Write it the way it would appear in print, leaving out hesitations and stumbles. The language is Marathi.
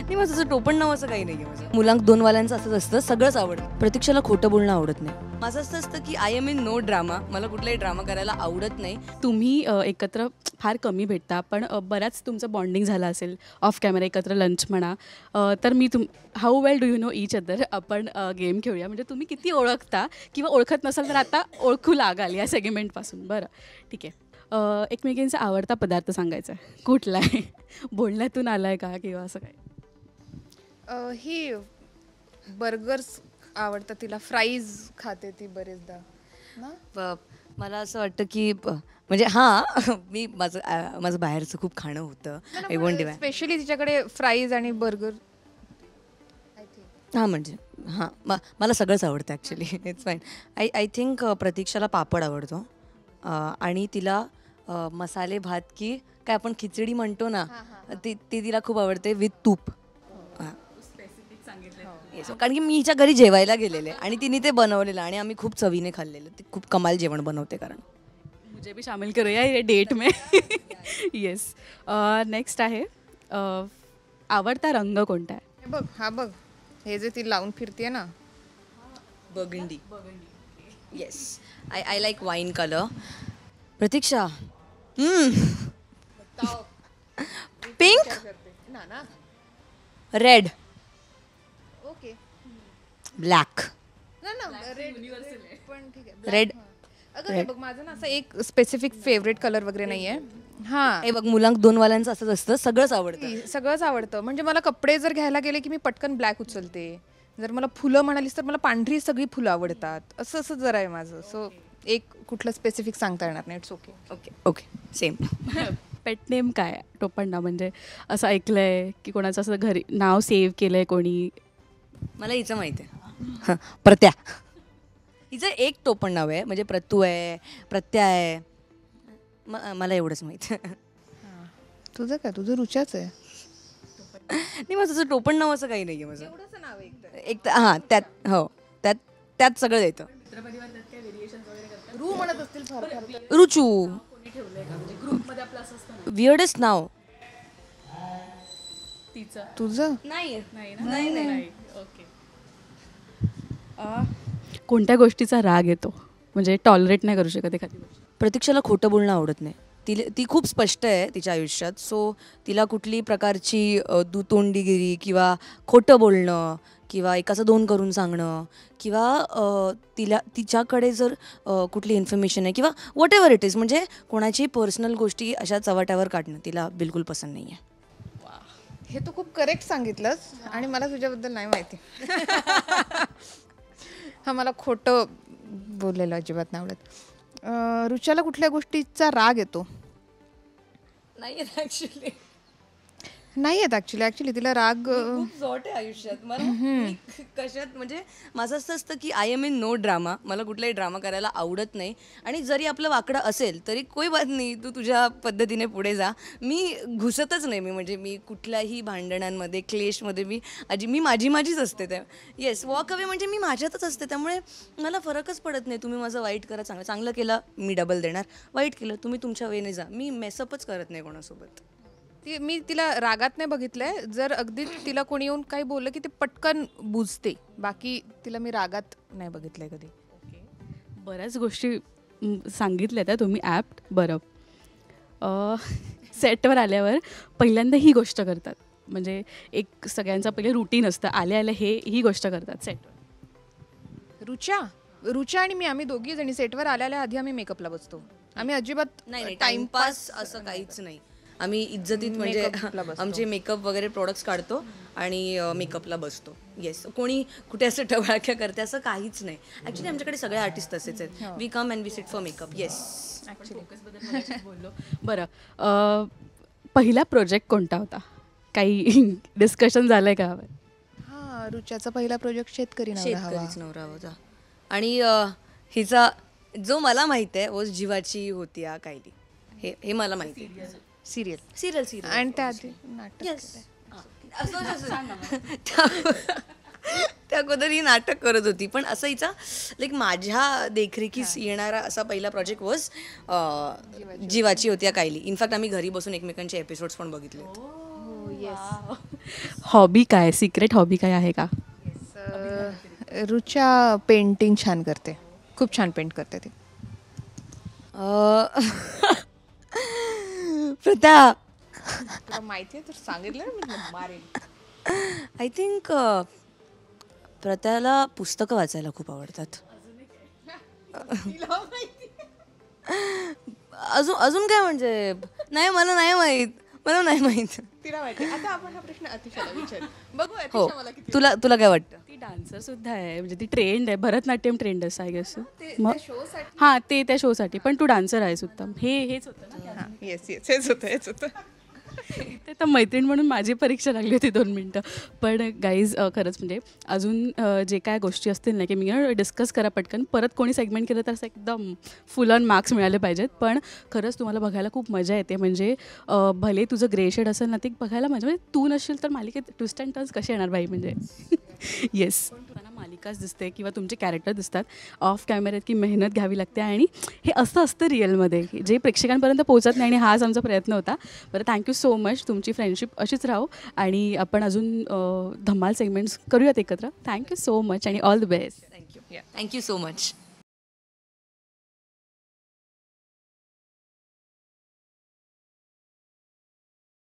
नाही माझं असं टोपण नाव असं काही नाही आहे माझं. मुलांक दोन वाल्यांचं असंच असतं, सगळंच आवडतं. प्रतीक्षाला खोटं बोलणं आवडत नाही. माझं असं असतं की I am in no drama. मला कुठलाही ड्रामा करायला आवडत नाही. तुम्ही एकत्र फार कमी भेटता, पण बऱ्याच तुमचं बॉन्डिंग झालं असेल ऑफ कॅमेरा, एकत्र लंच म्हणा. तर मी how well do you know each other, आपण गेम खेळूया. म्हणजे तुम्ही किती ओळखता किंवा ओळखत नसाल तर आता ओळखू लागाल या सेगमेंटपासून. बरं ठीक आहे. एकमेकींचा आवडता पदार्थ सांगायचा आहे, कुठला आहे? बोलण्यातून आला आहे का किंवा असं काय? ही बर्गर्स आवडतात तिला, फ्राईज खाते ती बरेचदा ना. मला असं वाटतं की म्हणजे मी माझं बाहेरचं खूप खाणं होतं. आय वोंट डिवाय स्पेशली तिच्याकडे फ्राईज आणि बर्गर. म्हणजे मला सगळंच आवडतं actually. It's fine. I think प्रतीक्षाला पापड आवडतो आणि तिला मसाले भात की काय आपण खिचडी म्हणतो ना, ती तिला खूप आवडते विथ तूप. कारण की मी हिच्या घरी जेवायला गेलेले आणि तिने ते बनवलेलं आणि आम्ही खूप चवीने खाल्लेलं. ती खूप कमाल जेवण बनवते. कारण मुझे भी शामिल करूया ये डेट में. येस. नेक्स्ट आहे आवडता रंग कोणता आहे? हा बघ, हे जे ती लावून फिरते ना, burgundy. Yes, I like wine colour. Pratiksha pink, red, okay black. पण ठीक आहे. रेड. अगं हे बघ, माझं ना असं एक स्पेसिफिक फेवरेट कलर वगैरे नाहीये. हा, हे बघ, मुलांक दोन वाल्यांचं असंच असतं, सगळंच आवडतं. सगळंच आवडतं. म्हणजे मला कपडे जर घ्यायला गेले की मी पटकन ब्लॅक उचलते. जर मला फुलं म्हणालीस तर मला पांढरी सगळी फुलं आवडतात. असं असं जरा आहे माझं. सो एक कुठलं स्पेसिफिक सांगता येणार नाही. It's okay. Okay okay, same. Pet name काय आहे? टोपण नाव म्हणजे असं ऐकलंय की कोणाचं असं घरी नाव सेव्ह केलंय कोणी? मला हिचं माहिती आहे, प्रत्या. हिचं एक टोपण नाव आहे, म्हणजे प्रतू आहे, प्रत्या आहे. मला एवढंच माहिती आहे. तुझं काय? तुझं रुचाच आहे. नाही माझं असं टोपण नाव असं काही नाही आहे माझं. एवढंच नाव आहे एक त्यात त्यात सगळं येतं. रू म्हणत असतील फार फार. रुचू. वियर्डेस्ट नाव. तुझं नाही. ओके. कोणत्या गोष्टीचा राग येतो म्हणजे टॉलरेट नाही करू शकत एखादी गोष्ट? प्रतीक्षाला खोटं बोलणं आवडत नाही. ती खूप स्पष्ट आहे तिच्या आयुष्यात. सो तिला कुठली प्रकारची दुतोंडीगिरी किंवा खोटं बोलणं किंवा एकाचं दोन करून सांगणं किंवा तिच्याकडे जर कुठली इन्फॉर्मेशन आहे किंवा वॉट एव्हर इट इज, म्हणजे कोणाची पर्सनल गोष्टी अशा चव्हाट्यावर काढणं तिला बिलकुल पसंत नाही आहे. हे तू खूप करेक्ट सांगितलंस आणि मला तुझ्याबद्दल नाही माहिती. हा, मला खोटं बोललेलं अजिबात नाही आवडत. रुचाला कुठल्या गोष्टीचा राग येतो? नाही येत ॲक्च्युली. नाही येत ॲक्च्युली तिला राग खूप जॉट आहे आयुष्यात. मला कशात म्हणजे माझं असं असतं की I am in no drama. मला कुठलाही ड्रामा करायला आवडत नाही आणि जरी आपलं वाकडं असेल तरी कोई बात नाही, तू तुझ्या पद्धतीने पुढे जा. मी घुसतच नाही. मी म्हणजे कुठल्याही भांडणांमध्ये, क्लेशमध्ये मी माझीच असते. त्या येस, वॉक अवे म्हणजे मी माझ्यातच असते. त्यामुळे मला फरकच पडत नाही. तुम्ही माझं वाईट करा, चांगलं केलं मी डबल देणार, वाईट केलं तुम्ही तुमच्या वेने जा. मी मेसअपच करत नाही कोणासोबत. मी तिला रागात नाही बघितलंय. जर अगदी तिला कोणी येऊन काही बोललं की ते पटकन बुजते. बाकी तिला मी रागात नाही बघितलंय कधी. बऱ्याच गोष्टी सांगितल्या त्या तुम्ही ॲप्ट. बरं, सेटवर आल्यावर पहिल्यांदा ही गोष्ट करतात, म्हणजे एक सगळ्यांचं पहिले रुटीन असतं, आल्या ही गोष्ट करतात सेटवर. रुचा आणि मी, आम्ही दोघी जणी सेटवर आल्याला आधी आम्ही मेकअपला बसतो. आम्ही अजिबात नाही, टाइमपास असं काहीच नाही. आम्ही इज्जतीत म्हणजे आमचे मेकअप वगैरे प्रोडक्ट्स काढतो आणि मेकअपला बसतो. येस, कोणी कुठे असं टवळक्या करते असं काहीच नाही. ॲक्च्युली आमच्याकडे सगळे आर्टिस्ट तसेच आहेत. We come and we sit for makeup. Yes. बोललो. बरं, पहिला प्रोजेक्ट कोणता होता? काही डिस्कशन झालं आहे का? हां, रुचाचा पहिला प्रोजेक्ट शेतकरीच नवरा होता. आणि हिचा जो मला माहिती आहे वो जीवाची होती कायली. हे मला माहिती आहे. सिरियल आणि त्याआधी त्या अगोदर ही नाटक करत होती. पण असं हिचा लाईक माझ्या देखरेखीस येणारा असा पहिला प्रोजेक्ट वॉज जीवाची होती कायली. इनफॅक्ट आम्ही घरी बसून एकमेकांचे एपिसोड्स पण बघितले. हॉबी काय, सिक्रेट हॉबी काय आहे का? रुचा पेंटिंग छान करते, खूप छान पेंट करते ती. प्रथा, तुला माहिती आहे तर सांगितलं मी मारेन. आय थिंक प्रथाला पुस्तकं वाचायला खूप आवडतात. अजून अजून काय म्हणजे नाही, मला नाही माहीत. तिला माहिती. आता आपण हा प्रश्न अतिशाला विचारू. बघू हो, अतिशा मला किती तुला काय वाटतं? ती डान्सर सुद्धा आहे, म्हणजे ती ट्रेंड आहे, भरतनाट्यम ट्रेंड असं आय गेस. त्या शोसाठी. हां, ते त्या शोसाठी, पण तू डान्सर आहेस उत्तम. हेच होतं ना. येस हेच होतं. इथे तर मैत्रीण म्हणून माझी परीक्षा लागली होती 2 मिनटं. पण गाईज खरंच म्हणजे अजून जे काय गोष्टी असतील ना की मी डिस्कस करा पटकन, परत कोणी सेगमेंट केलं तर असं एकदम फुल ऑन मार्क्स मिळाले पाहिजेत. पण खरंच तुम्हाला बघायला खूप मजा येते. म्हणजे भले तुझं ग्रे शेड असेल ना, ते बघायला मजा, म्हणजे तू नसशील तर मालिकेत ट्विस्ट अँड टर्न्स कसे येणार बाई म्हणजे. येस, तुम्हाला मालिकाच दिसते किंवा तुमचे कॅरेक्टर दिसतात. ऑफ कॅमेऱ्यात की मेहनत घ्यावी लागते आणि हे असं असतं रिअलमध्ये जे प्रेक्षकांपर्यंत पोहोचत नाही, आणि हाच आमचा प्रयत्न होता. बरं, थँक्यू सो मच. तुमची फ्रेंडशिप अशीच राहो आणि आपण अजून धमाल सेगमेंट्स करूयात एकत्र. थँक्यू सो मच आणि all the best. Thank you so much.